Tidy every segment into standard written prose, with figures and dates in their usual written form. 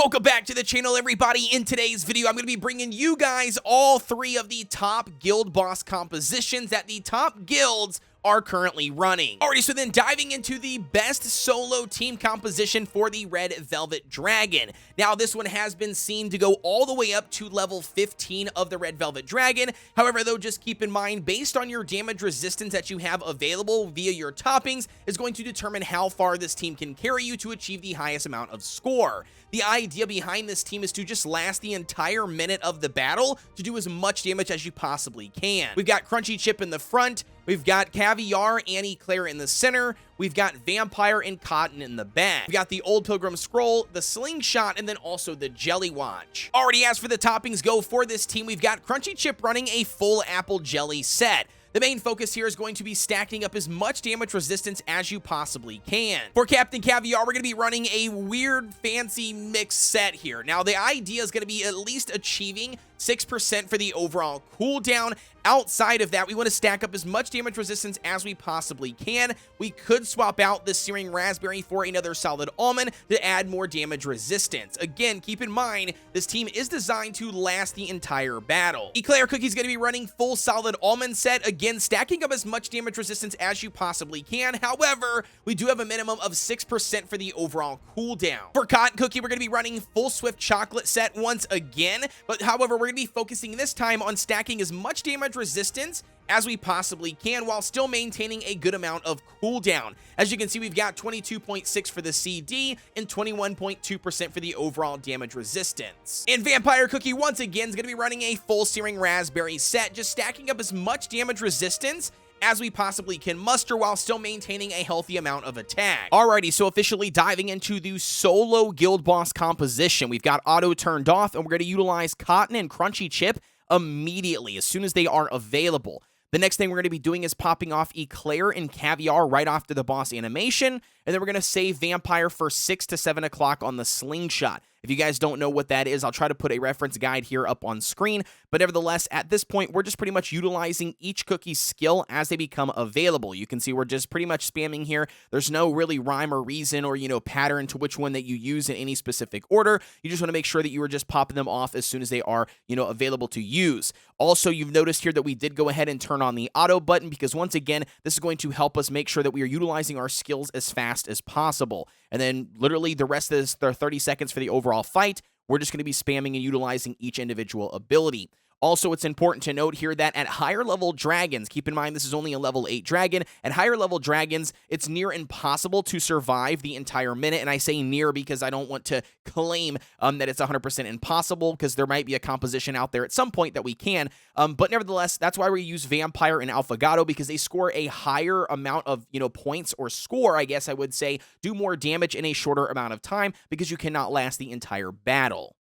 Welcome back to the channel, everybody. In today's video, I'm going to be bringing you guys all three of the top guild boss compositions that the top guilds are currently running. Alrighty, so then diving into the best solo team composition for the Red Velvet Dragon. Now, this one has been seen to go all the way up to level 15 of the Red Velvet Dragon. However, though, just keep in mind, based on your damage resistance that you have available via your toppings, is going to determine how far this team can carry you to achieve the highest amount of score. The idea behind this team is to just last the entire minute of the battle to do as much damage as you possibly can. We've got Crunchy Chip in the front, we've got Caviar and Eclair in the center, we've got Vampire and Cotton in the back. We've got the Old Pilgrim Scroll, the Slingshot, and then also the Jelly Watch. Already, as for the toppings go for this team, we've got Crunchy Chip running a full apple jelly set. The main focus here is going to be stacking up as much damage resistance as you possibly can. For Captain Caviar, we're going to be running a weird, fancy mixed set here. Now, the idea is going to be at least achieving 6% for the overall cooldown. Outside of that, we want to stack up as much damage resistance as we possibly can. We could swap out the Searing Raspberry for another Solid Almond to add more damage resistance. Again, keep in mind, this team is designed to last the entire battle. Eclair Cookie's going to be running full Solid Almond set, again, stacking up as much damage resistance as you possibly can. However, we do have a minimum of 6% for the overall cooldown. For Cotton Cookie, we're going to be running full Swift Chocolate set once again, but however, we're going to be focusing this time on stacking as much damage resistance as we possibly can while still maintaining a good amount of cooldown. As you can see, we've got 22.6 for the CD and 21.2% for the overall damage resistance. And Vampire Cookie, once again, is going to be running a full Searing Raspberry set, just stacking up as much damage resistance as we possibly can muster while still maintaining a healthy amount of attack. Alrighty, so officially diving into the solo guild boss composition. We've got auto turned off, and we're going to utilize Cotton and Crunchy Chip immediately as soon as they are available. The next thing we're going to be doing is popping off Eclair and Caviar right after the boss animation, and then we're going to save Vampire for 6 to 7 o'clock on the Slingshot. If you guys don't know what that is, I'll try to put a reference guide here up on screen, but nevertheless, at this point, we're just pretty much utilizing each cookie's skill as they become available. You can see we're just pretty much spamming here. There's no really rhyme or reason or, pattern to which one that you use in any specific order. You just want to make sure that you are just popping them off as soon as they are, available to use. Also, you've noticed here that we did go ahead and turn on the auto button because once again, this is going to help us make sure that we are utilizing our skills as fast as possible. And then literally the rest of this, the 30 seconds for the overall fight, we're just going to be spamming and utilizing each individual ability. Also, it's important to note here that at higher level dragons, keep in mind this is only a level 8 dragon, at higher level dragons, it's near impossible to survive the entire minute, and I say near because I don't want to claim that it's 100% impossible, because there might be a composition out there at some point that we can, but nevertheless, that's why we use Vampire and Alphagato, because they score a higher amount of, points or score, I guess I would say, do more damage in a shorter amount of time, because you cannot last the entire battle.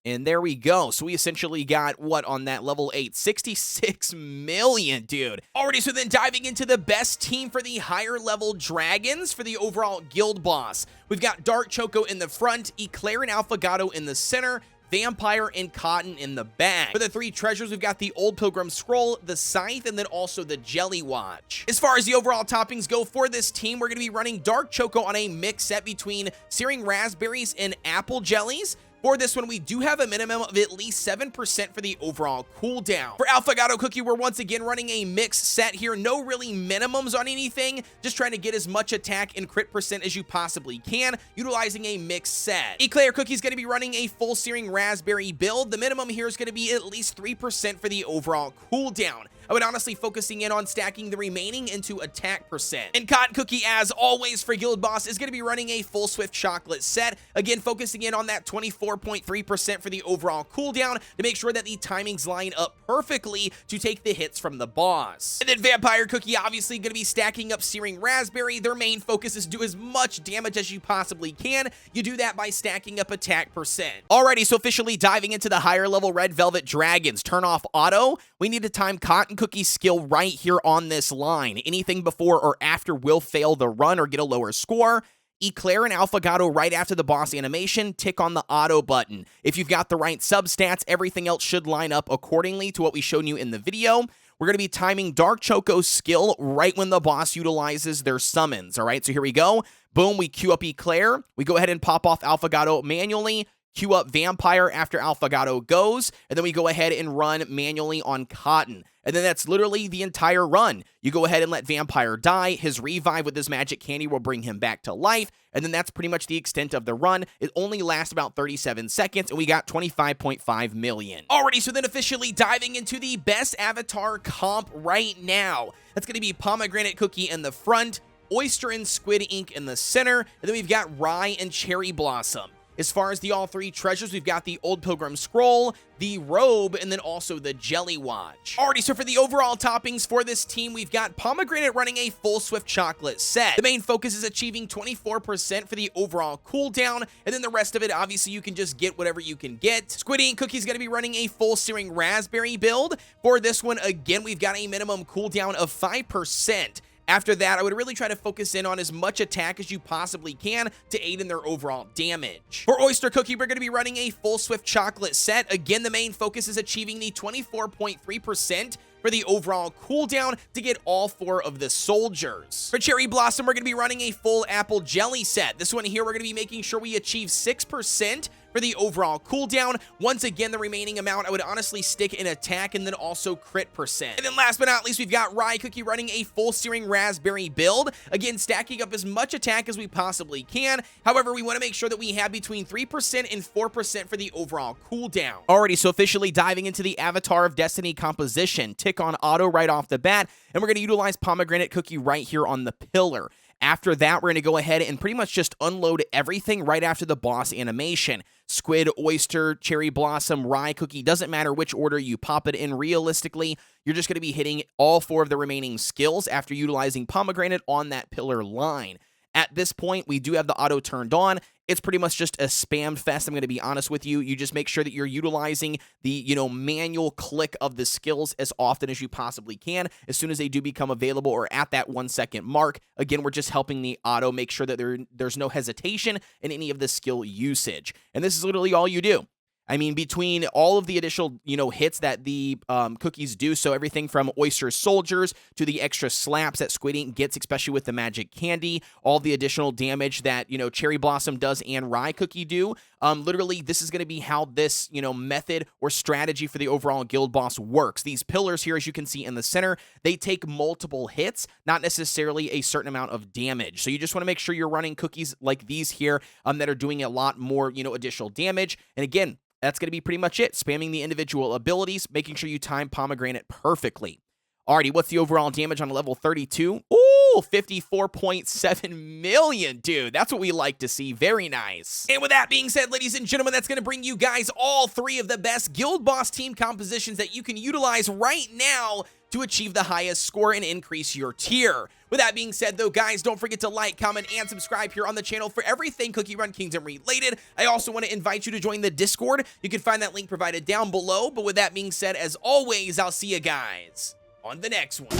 And there we go. So we essentially got, what, on that level 8? 66 million, dude. Alrighty, so then diving into the best team for the higher level dragons for the overall guild boss. We've got Dark Choco in the front, Eclair and Alphagato in the center, Vampire and Cotton in the back. For the three treasures, we've got the Old Pilgrim Scroll, the Scythe, and then also the Jelly Watch. As far as the overall toppings go for this team, we're going to be running Dark Choco on a mix set between Searing Raspberries and Apple Jellies. For this one, we do have a minimum of at least 7% for the overall cooldown. For Alphagato Cookie, we're once again running a mixed set here. No really minimums on anything. Just trying to get as much attack and crit percent as you possibly can, utilizing a mixed set. Eclair Cookie is going to be running a full Searing Raspberry build. The minimum here is going to be at least 3% for the overall cooldown. I would honestly focusing in on stacking the remaining into attack percent. And Cotton Cookie, as always for Guild Boss, is going to be running a full Swift Chocolate set. Again, focusing in on that 24.3% for the overall cooldown to make sure that the timings line up perfectly to take the hits from the boss. And then Vampire Cookie, obviously going to be stacking up Searing Raspberry. Their main focus is do as much damage as you possibly can. You do that by stacking up attack percent. Alrighty, so officially diving into the higher level Red Velvet Dragons. Turn off auto. We need to time Cotton Cookie skill right here on this line. Anything before or after will fail the run or get a lower score. Eclair and Alphagato right after the boss animation, tick on the auto button. If you've got the right substats, everything else should line up accordingly to what we showed you in the video. we're going to be timing Dark Choco's skill right when the boss utilizes their summons. All right, so here we go. Boom, we queue up Eclair. We go ahead and pop off Alphagato manually. Queue up Vampire after Alphagato goes, and then we go ahead and run manually on Cotton. And then that's literally the entire run. You go ahead and let Vampire die. His revive with his magic candy will bring him back to life, and then that's pretty much the extent of the run. It only lasts about 37 seconds, and we got 25.5 million. Alrighty, so then officially diving into the best avatar comp right now. That's going to be Pomegranate Cookie in the front, Oyster and Squid Ink in the center, and then we've got Rye and Cherry Blossom. As far as the all three treasures, we've got the Old Pilgrim Scroll, the Robe, and then also the Jelly Watch. Alrighty, so for the overall toppings for this team, we've got Pomegranate running a full Swift Chocolate set. The main focus is achieving 24% for the overall cooldown, and then the rest of it, obviously, you can just get whatever you can get. Squid Ink Cookie's going to be running a full Searing Raspberry build. For this one, again, we've got a minimum cooldown of 5%. After that, I would really try to focus in on as much attack as you possibly can to aid in their overall damage. For Oyster Cookie, we're going to be running a full Swift Chocolate set. Again, the main focus is achieving the 24.3% for the overall cooldown to get all 4 of the soldiers. For Cherry Blossom, we're going to be running a full Apple Jelly set. This one here, we're going to be making sure we achieve 6% for the overall cooldown. Once again, the remaining amount, I would honestly stick in attack and then also crit percent. And then last but not least, we've got Rye Cookie running a full Searing Raspberry build. Again, stacking up as much attack as we possibly can. However, we want to make sure that we have between 3% and 4% for the overall cooldown. Alrighty, so officially diving into the Avatar of Destiny composition. Tick on auto right off the bat, and we're going to utilize Pomegranate Cookie right here on the pillar. After that, we're going to go ahead and pretty much just unload everything right after the boss animation. Squid, Oyster, Cherry Blossom, Rye Cookie, doesn't matter which order you pop it in realistically, you're just going to be hitting all 4 of the remaining skills after utilizing Pomegranate on that pillar line. At this point, we do have the auto turned on. It's pretty much just a spam fest, I'm going to be honest with you. You just make sure that you're utilizing the, manual click of the skills as often as you possibly can. As soon as they do become available or at that 1 second mark, again, we're just helping the auto make sure that there's no hesitation in any of the skill usage. And this is literally all you do. I mean, between all of the additional, hits that the cookies do, so everything from Oyster Soldiers to the extra slaps that Squid Ink gets, especially with the magic candy, all the additional damage that, Cherry Blossom does and Rye Cookie do, literally, this is going to be how this, method or strategy for the overall guild boss works. These pillars here, as you can see in the center, they take multiple hits, not necessarily a certain amount of damage. So you just want to make sure you're running cookies like these here that are doing a lot more, additional damage. And again, that's going to be pretty much it. Spamming the individual abilities, making sure you time Pomegranate perfectly. Alrighty, what's the overall damage on level 32? Ooh, 54.7 million, dude. That's what we like to see. Very nice. And with that being said, ladies and gentlemen, that's going to bring you guys all 3 of the best Guild Boss team compositions that you can utilize right now to achieve the highest score and increase your tier. With that being said, though, guys, don't forget to like, comment, and subscribe here on the channel for everything Cookie Run Kingdom related. I also want to invite you to join the Discord. You can find that link provided down below. But with that being said, as always, I'll see you guys on the next one.